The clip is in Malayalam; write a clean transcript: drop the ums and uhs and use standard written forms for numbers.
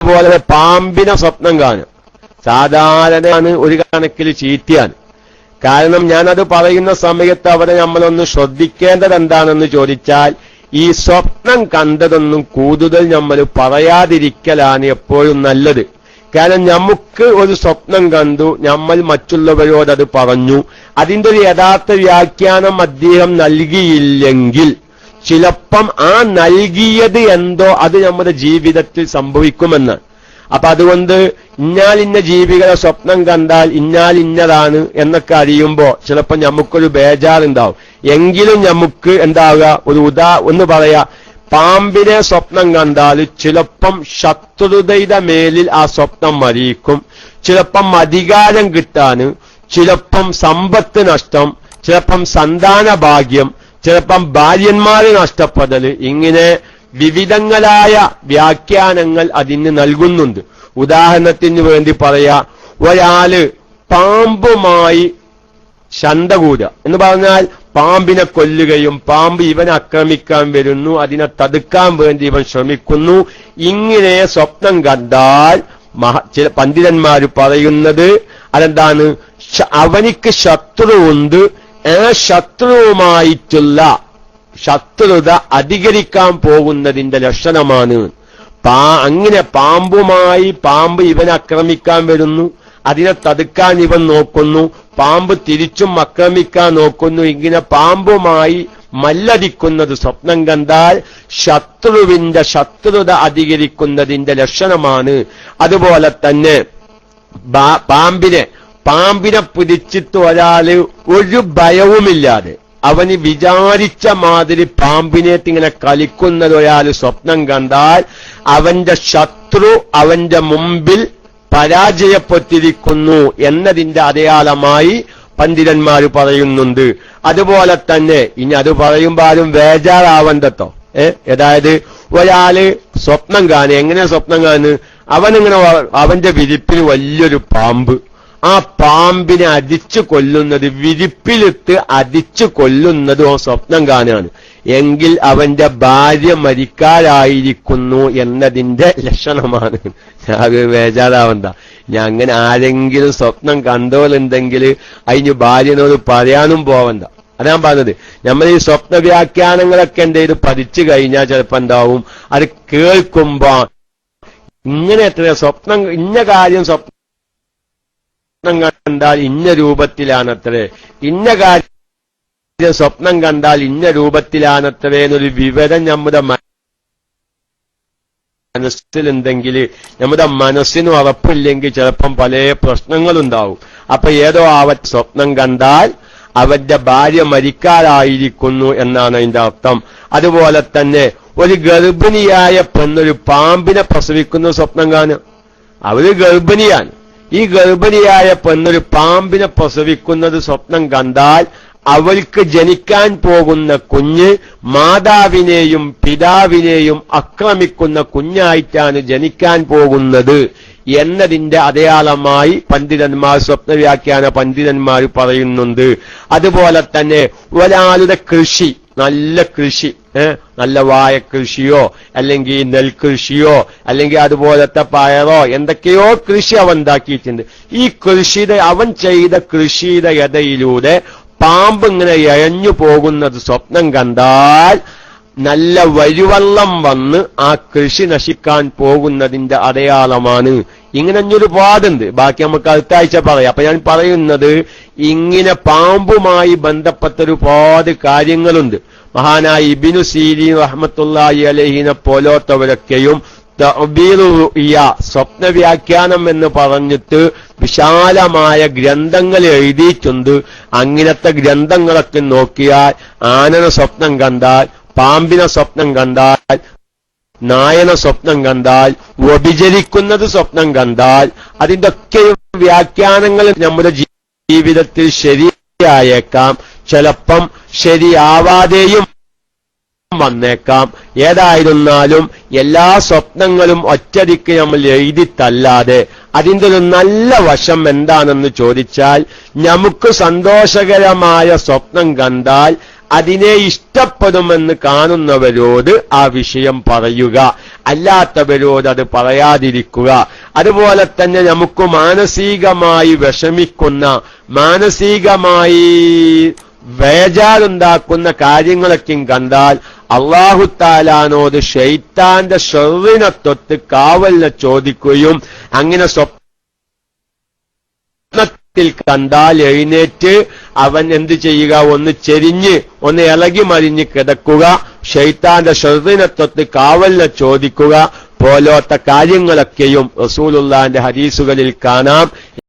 അതുപോലെ പാമ്പിനെ സ്വപ്നം കാണും. സാധാരണയാണ് ഒരു കണക്കിൽ ചീത്തയാണ്. കാരണം ഞാനത് പറയുന്ന സമയത്ത് അവിടെ നമ്മളൊന്ന് ശ്രദ്ധിക്കേണ്ടത് എന്താണെന്ന് ചോദിച്ചാൽ, ഈ സ്വപ്നം കണ്ടതൊന്നും കൂടുതൽ നമ്മൾ പറയാതിരിക്കലാണ് എപ്പോഴും നല്ലത്. കാരണം നമുക്ക് ഒരു സ്വപ്നം കണ്ടു, നമ്മൾ മറ്റുള്ളവരോട് അത് പറഞ്ഞു, അതിന്റെ ഒരു യഥാർത്ഥ വ്യാഖ്യാനം അദ്ദേഹം നൽകിയില്ലെങ്കിൽ ചിലപ്പം ആ നൽകിയത് എന്തോ അത് നമ്മുടെ ജീവിതത്തിൽ സംഭവിക്കുമെന്ന്. അപ്പൊ അതുകൊണ്ട് ഇന്ന ജീവികളെ സ്വപ്നം കണ്ടാൽ ഇന്നതാണ് എന്നൊക്കെ അറിയുമ്പോ ചിലപ്പോൾ നമുക്കൊരു ബേജാറുണ്ടാവും. എങ്കിലും നമുക്ക് എന്താവുക, ഒന്ന് പറയാ, പാമ്പിനെ സ്വപ്നം കണ്ടാൽ ചിലപ്പം ശത്രുതയുടെ മേലിൽ ആ സ്വപ്നം മരിക്കും, ചിലപ്പം അധികാരം കിട്ടാന്, ചിലപ്പം സമ്പത്ത് നഷ്ടം, ചിലപ്പം സന്താന ഭാഗ്യം, ചിലപ്പം ഭാര്യന്മാരെ നഷ്ടപ്പെടല്, ഇങ്ങനെ വിവിധങ്ങളായ വ്യാഖ്യാനങ്ങൾ അതിന് നൽകുന്നുണ്ട്. ഉദാഹരണത്തിന് വേണ്ടി പറയാ, ഒരാള് പാമ്പുമായി ശണ്ട കൂടുക എന്ന് പറഞ്ഞാൽ പാമ്പിനെ കൊല്ലുകയും പാമ്പ് ഇവനെ ആക്രമിക്കാൻ വരുന്നു, അതിനെ തടുക്കാൻ വേണ്ടി ഇവൻ ശ്രമിക്കുന്നു. ഇങ്ങനെ സ്വപ്നം കണ്ടാൽ ചില പണ്ഡിതന്മാര് പറയുന്നത് അതെന്താണ്, അവനിക്ക് ശത്രുവുണ്ട്, ആ ശത്രുവുമായിട്ടുള്ള ശത്രുത അധികരിക്കാൻ പോകുന്നതിന്റെ ലക്ഷണമാണ്. അങ്ങനെ പാമ്പ് ഇവനെ ആക്രമിക്കാൻ വരുന്നു, അതിനെ തടുക്കാൻ ഇവൻ നോക്കുന്നു, പാമ്പ് തിരിച്ചും ആക്രമിക്കാൻ നോക്കുന്നു. ഇങ്ങനെ പാമ്പുമായി മല്ലടിക്കുന്നത് സ്വപ്നം കണ്ടാൽ ശത്രുവിന്റെ ശത്രുത അധികരിക്കുന്നതിന്റെ ലക്ഷണമാണ്. അതുപോലെ തന്നെ പാമ്പിനെ പിടിച്ചിട്ട് ഒരാള് ഒരു ഭയവുമില്ലാതെ അവന് വിചാരിച്ച മാതിരി പാമ്പിനേറ്റ് ഇങ്ങനെ കളിക്കുന്നത് ഒരാൾ സ്വപ്നം കണ്ടാൽ അവന്റെ ശത്രു അവന്റെ മുമ്പിൽ പരാജയപ്പെട്ടിരിക്കുന്നു എന്നതിന്റെ അടയാളമായി പണ്ഡിതന്മാര് പറയുന്നുണ്ട്. അതുപോലെ തന്നെ ഇനി അത് പറയുമ്പോൾ ആരും ബേജാറാവണ്ടോ. അതായത് ഒരാള് സ്വപ്നം കാണുക, എങ്ങനെ സ്വപ്നം കാണുന്നു, അവനിങ്ങനെ അവന്റെ വിരിപ്പിന് വലിയൊരു പാമ്പ്, ആ പാമ്പിനെ അടിച്ചു കൊല്ലുന്നത്, വിരിപ്പിലിട്ട് അടിച്ചു കൊല്ലുന്നതും സ്വപ്നം കാണുകയാണ് എങ്കിൽ അവന്റെ ഭാര്യ മരിക്കാറായിരിക്കുന്നു എന്നതിന്റെ ലക്ഷണമാണ്. ഞാൻ ബേജാറാവണ്ട. ഞാൻ അങ്ങനെ ആരെങ്കിലും സ്വപ്നം കണ്ടോളുണ്ടെങ്കിൽ അതിന് ഭാര്യനോട് പറയാനും പോവണ്ട. അതാണ് പറഞ്ഞത്. നമ്മൾ ഈ സ്വപ്ന വ്യാഖ്യാനങ്ങളൊക്കെ എന്തെങ്കിലും പഠിച്ചു കഴിഞ്ഞാൽ ചിലപ്പോ എന്താവും, അത് കേൾക്കുമ്പോ ഇങ്ങനെ എത്ര സ്വപ്നം, ഇന്ന കാര്യം സ്വപ്നം കണ്ടാൽ ഇന്ന രൂപത്തിലാണത്രേ, ഇന്ന കാര്യം സ്വപ്നം കണ്ടാൽ ഇന്ന രൂപത്തിലാണത്രേ എന്നൊരു വിവരം നമ്മുടെ മനസ്സിലുണ്ടെങ്കിൽ, നമ്മുടെ മനസ്സിന് ഉറപ്പില്ലെങ്കിൽ ചിലപ്പം പല പ്രശ്നങ്ങളുണ്ടാവും. അപ്പൊ ഏതോ സ്വപ്നം കണ്ടാൽ അവന്റെ ഭാര്യ മരിക്കാറായിരിക്കുന്നു എന്നാണ് അതിന്റെ അർത്ഥം. അതുപോലെ തന്നെ ഒരു ഗർഭിണിയായ പെണ്ണൊരു പാമ്പിനെ പ്രസവിക്കുന്ന സ്വപ്നം കാണുക. അവര് ഗർഭിണിയാണ്. ഈ ഗർഭിണിയായ പെണ്ണൊരു പാമ്പിനെ പ്രസവിക്കുന്നത് സ്വപ്നം കണ്ടാൽ അവൾക്ക് ജനിക്കാൻ പോകുന്ന കുഞ്ഞ് മാതാവിനെയും പിതാവിനെയും ആക്രമിക്കുന്ന കുഞ്ഞായിട്ടാണ് ജനിക്കാൻ പോകുന്നത് എന്നതിന്റെ അടയാളമായി പണ്ഡിതന്മാർ, സ്വപ്നവ്യാഖ്യാന പണ്ഡിതന്മാർ പറയുന്നുണ്ട്. അതുപോലെ തന്നെ ഒരാളുടെ കൃഷി, നല്ല കൃഷി, നല്ല വാഴ കൃഷിയോ അല്ലെങ്കിൽ നെൽകൃഷിയോ അല്ലെങ്കിൽ അതുപോലത്തെ പയറോ എന്തൊക്കെയോ കൃഷി അവൻ ഉണ്ടാക്കിയിട്ടുണ്ട്. ഈ അവൻ ചെയ്ത കൃഷിയുടെ ഇടയിലൂടെ പാമ്പ് ഇങ്ങനെ എഴഞ്ഞു പോകുന്നത് സ്വപ്നം കണ്ടാൽ നല്ല വരുവെള്ളം വന്ന് ആ കൃഷി നശിക്കാൻ പോകുന്നതിന്റെ അടയാളമാണ്. ഇങ്ങനെ ഒരുപാടുണ്ട്. ബാക്കി നമുക്ക് അടുത്ത ആഴ്ച പറയാം. അപ്പൊ ഞാൻ പറയുന്നത് ഇങ്ങനെ പാമ്പുമായി ബന്ധപ്പെട്ട ഒരുപാട് കാര്യങ്ങളുണ്ട്. മഹാനായ ഇബ്നു സീരീൻ റഹ്മത്തുള്ളാഹി അലൈഹിനെ പോലോത്തവരൊക്കെയും സ്വപ്ന വ്യാഖ്യാനം എന്ന് പറഞ്ഞിട്ട് വിശാലമായ ഗ്രന്ഥങ്ങൾ എഴുതിയിട്ടുണ്ട്. അങ്ങനത്തെ ഗ്രന്ഥങ്ങളൊക്കെ നോക്കിയാൽ ആനനെ സ്വപ്നം കണ്ടാൽ, പാമ്പിനെ സ്വപ്നം കണ്ടാൽ, നായന സ്വപ്നം കണ്ടാൽ, വ്യഭിചരിക്കുന്നത് സ്വപ്നം കണ്ടാൽ, അതിന്റെ ഒക്കെ വ്യാഖ്യാനങ്ങൾ നമ്മുടെ ജീവിതത്തിൽ ശരിയായേക്കാം, ചിലപ്പം ശരിയാവാതെയും വന്നേക്കാം. ഏതായിരുന്നാലും എല്ലാ സ്വപ്നങ്ങളും ഒറ്റയ്ക്ക് നമ്മൾ എഴുതിത്തല്ലാതെ അതിന്റെ ഒരു നല്ല വശം എന്താണെന്ന് ചോദിച്ചാൽ, നമുക്ക് സന്തോഷകരമായ സ്വപ്നം കണ്ടാൽ അതിനെ ഇഷ്ടപ്പെടുമെന്ന് കാണുന്നവരോട് ആ വിഷയം പറയുക, അല്ലാത്തവരോട് അത് പറയാതിരിക്കുക. അതുപോലെ തന്നെ നമുക്ക് മാനസികമായി വിഷമിക്കുന്ന, മാനസികമായി വേജാറുണ്ടാക്കുന്ന കാര്യങ്ങളൊക്കെയും കണ്ടാൽ അല്ലാഹു തആലാനോട് ശൈത്താന്റെ ശർറിനെ തൊട്ട് കാവലിനെ ചോദിക്കുകയും അങ്ങനെ സ്വപ്നത്തിൽ കണ്ടാൽ എഴുന്നേറ്റ് അവൻ എന്ത് ചെയ്യുക, ഒന്ന് ചെരിഞ്ഞ് ഒന്ന് ഇളകി മറിഞ്ഞ് കിടക്കുക, ശൈത്താന്റെ ശർറിനെ തൊട്ട് കാവലിനെ ചോദിക്കുക പോലത്തെ കാര്യങ്ങളൊക്കെയും റസൂലുള്ളാഹിന്റെ ഹദീസുകളിൽ കാണാം.